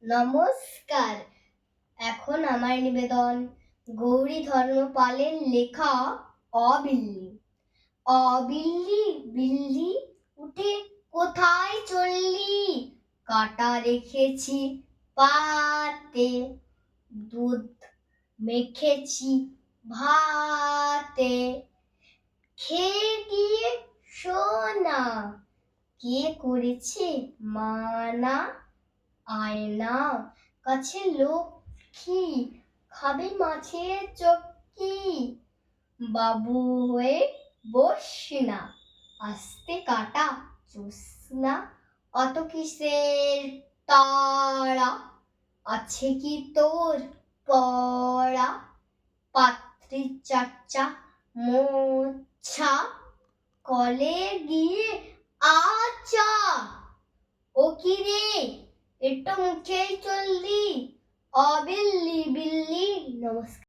নমস্কার। এখন আমার নিবেদন গৌরী ধর্মপালের লেখা অবিল্লি। অবিল্লি বিল্লি উঠে কোথায় চললি? কাটা রেখেছি পাতে, দুধ মেখেছি ভাতে, খেয়ে গিয়ে শোনা, কে করেছে মানা? আয়না কাছে লক্ষ্মী, খাবে মাছের চক্কি। বাবু হয়ে বস না, আস্তে কাটা চুষ না। অত কিসের তাড়া, আছে কি তোর পড়া? পাত্রীর চর্চা মোছা, কলে গিয়ে আচা। ও কি রে, এটা মুখেই চললি? অবিল্লি বিল্লি। নমস্কার।